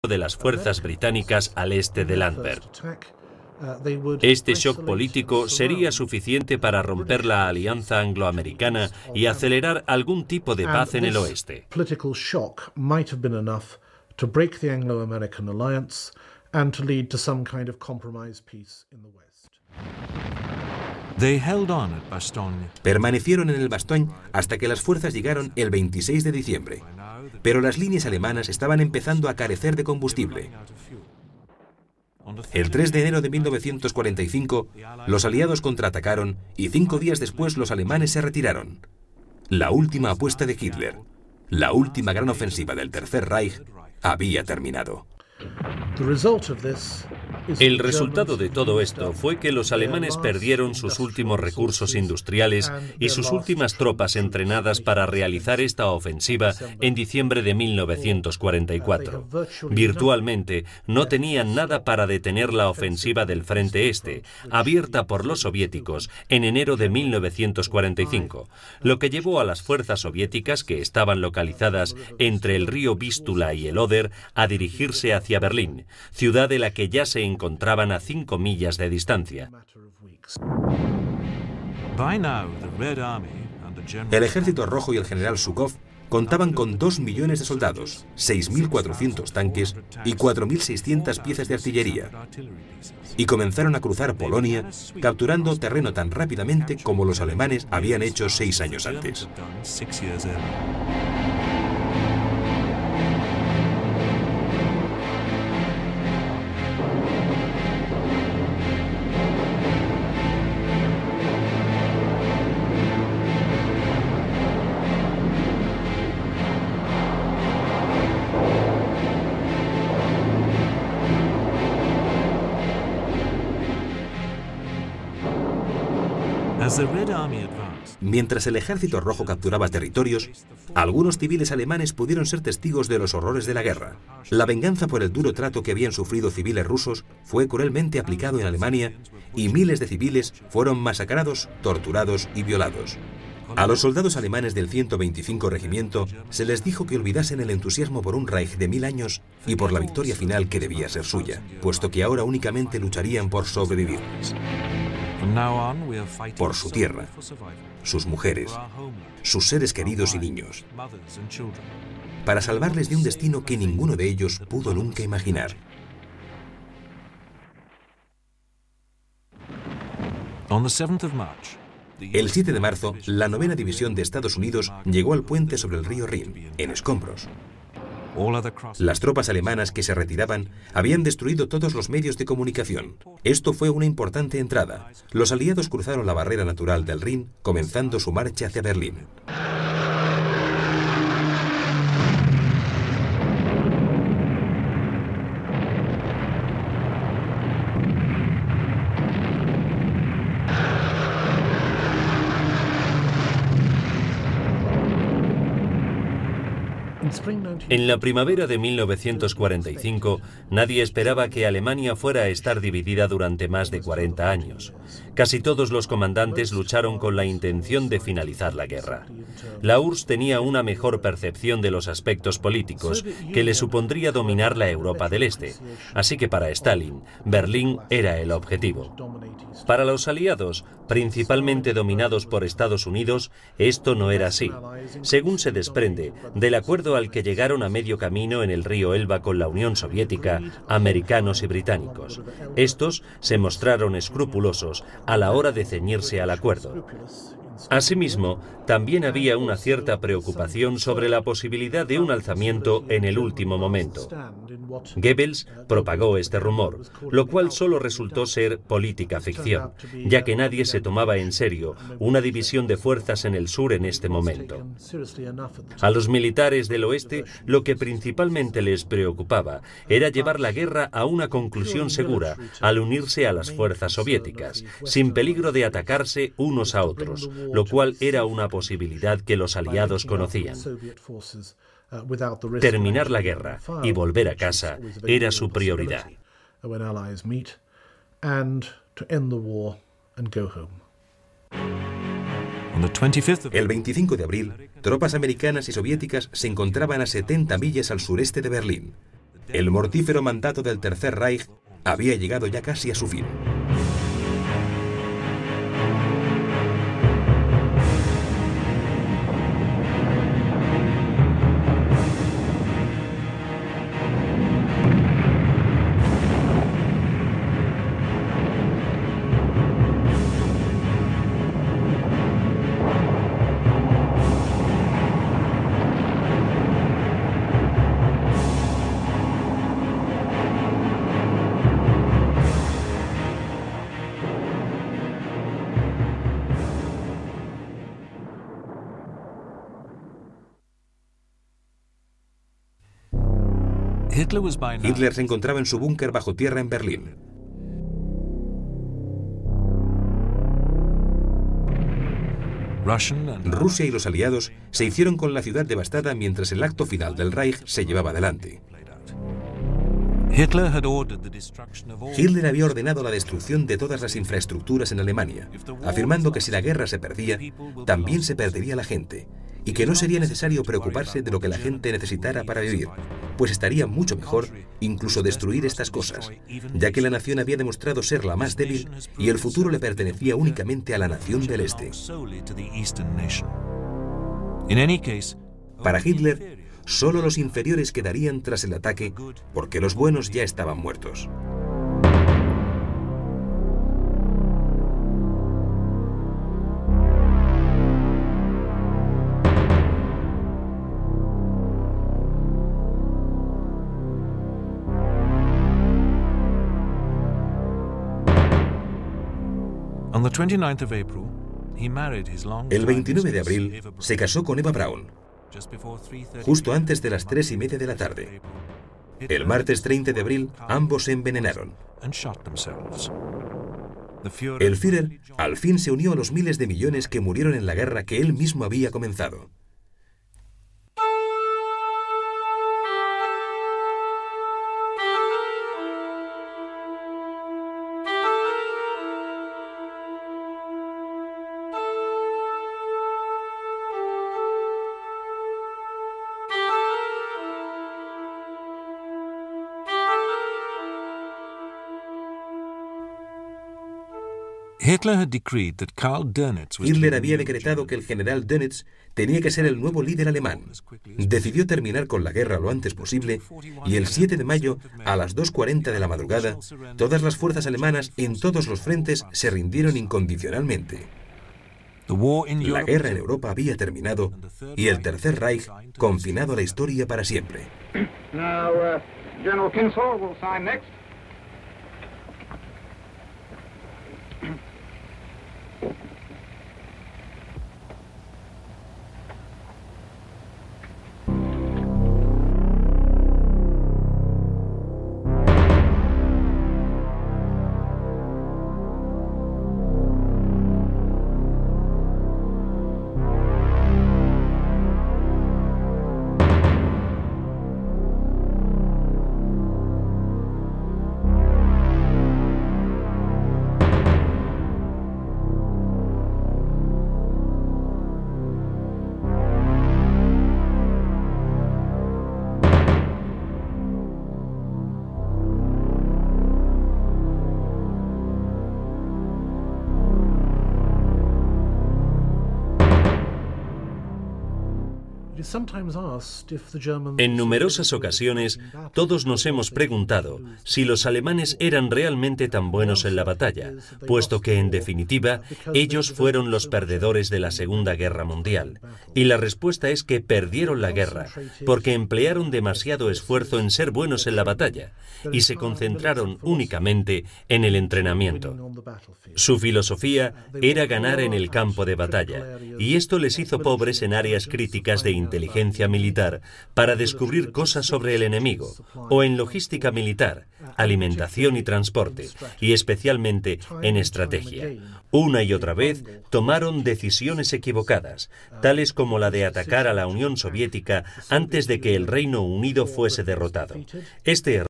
de las fuerzas británicas al este de Lambert. Este shock político sería suficiente para romper la alianza angloamericana y acelerar algún tipo de paz en el oeste. Permanecieron en el Bastogne hasta que las fuerzas llegaron el 26 de diciembre, pero las líneas alemanas estaban empezando a carecer de combustible. El 3 de enero de 1945, los aliados contraatacaron y 5 días después los alemanes se retiraron. La última apuesta de Hitler, la última gran ofensiva del Tercer Reich, había terminado. El resultado de todo esto fue que los alemanes perdieron sus últimos recursos industriales y sus últimas tropas entrenadas para realizar esta ofensiva en diciembre de 1944. Virtualmente no tenían nada para detener la ofensiva del Frente Este, abierta por los soviéticos en enero de 1945, lo que llevó a las fuerzas soviéticas que estaban localizadas entre el río Vístula y el Oder a dirigirse hacia Berlín, ciudad de la que ya se encontraban a 5 millas de distancia. El Ejército Rojo y el general Zhukov contaban con 2 millones de soldados, 6.400 tanques y 4.600 piezas de artillería, y comenzaron a cruzar Polonia, capturando terreno tan rápidamente como los alemanes habían hecho 6 años antes. Mientras el Ejército Rojo capturaba territorios, algunos civiles alemanes pudieron ser testigos de los horrores de la guerra. La venganza por el duro trato que habían sufrido civiles rusos fue cruelmente aplicado en Alemania y miles de civiles fueron masacrados, torturados y violados. A los soldados alemanes del 125 Regimiento se les dijo que olvidasen el entusiasmo por un Reich de 1000 años y por la victoria final que debía ser suya, puesto que ahora únicamente lucharían por sobrevivir. Por su tierra, sus mujeres, sus seres queridos y niños, para salvarles de un destino que ninguno de ellos pudo nunca imaginar. El 7 de marzo, la 9ª División de Estados Unidos llegó al puente sobre el río Rin, en escombros. Las tropas alemanas que se retiraban habían destruido todos los medios de comunicación. Esto fue una importante entrada. Los aliados cruzaron la barrera natural del Rin, comenzando su marcha hacia Berlín. En la primavera de 1945, nadie esperaba que Alemania fuera a estar dividida durante más de 40 años. Casi todos los comandantes lucharon con la intención de finalizar la guerra. La URSS tenía una mejor percepción de los aspectos políticos que le supondría dominar la Europa del Este, así que para Stalin, Berlín era el objetivo. Para los aliados, principalmente dominados por Estados Unidos, esto no era así. Según se desprende del acuerdo al que llegaron a medio camino en el río Elba con la Unión Soviética, americanos y británicos. Estos se mostraron escrupulosos a la hora de ceñirse al acuerdo. Asimismo, también había una cierta preocupación sobre la posibilidad de un alzamiento en el último momento. Goebbels propagó este rumor, lo cual solo resultó ser política ficción, ya que nadie se tomaba en serio una división de fuerzas en el sur en este momento. A los militares del oeste, lo que principalmente les preocupaba era llevar la guerra a una conclusión segura al unirse a las fuerzas soviéticas, sin peligro de atacarse unos a otros, lo cual era una posibilidad que los aliados conocían. Terminar la guerra y volver a casa era su prioridad. El 25 de abril, tropas americanas y soviéticas se encontraban a 70 millas al sureste de Berlín. El mortífero mandato del Tercer Reich había llegado ya casi a su fin. Hitler se encontraba en su búnker bajo tierra en Berlín. Rusia y los aliados se hicieron con la ciudad devastada mientras el acto final del Reich se llevaba adelante. Hitler había ordenado la destrucción de todas las infraestructuras en Alemania, afirmando que si la guerra se perdía, también se perdería la gente, y que no sería necesario preocuparse de lo que la gente necesitara para vivir, pues estaría mucho mejor incluso destruir estas cosas, ya que la nación había demostrado ser la más débil y el futuro le pertenecía únicamente a la nación del Este. Para Hitler, solo los inferiores quedarían tras el ataque, porque los buenos ya estaban muertos. El 29 de abril se casó con Eva Braun, justo antes de las 3:30 de la tarde. El martes 30 de abril, ambos se envenenaron. El Führer al fin se unió a los miles de millones que murieron en la guerra que él mismo había comenzado. Hitler había decretado que el general Dönitz tenía que ser el nuevo líder alemán. Decidió terminar con la guerra lo antes posible y el 7 de mayo, a las 2:40 de la madrugada, todas las fuerzas alemanas en todos los frentes se rindieron incondicionalmente. La guerra en Europa había terminado y el Tercer Reich confinado a la historia para siempre. General Kinsall will sign next. En numerosas ocasiones, todos nos hemos preguntado si los alemanes eran realmente tan buenos en la batalla, puesto que, en definitiva, ellos fueron los perdedores de la Segunda Guerra Mundial. Y la respuesta es que perdieron la guerra, porque emplearon demasiado esfuerzo en ser buenos en la batalla, y se concentraron únicamente en el entrenamiento. Su filosofía era ganar en el campo de batalla, y esto les hizo pobres en áreas críticas de inteligencia militar para descubrir cosas sobre el enemigo, o en logística militar, alimentación y transporte, y especialmente en estrategia. Una y otra vez tomaron decisiones equivocadas, tales como la de atacar a la Unión Soviética antes de que el Reino Unido fuese derrotado. Este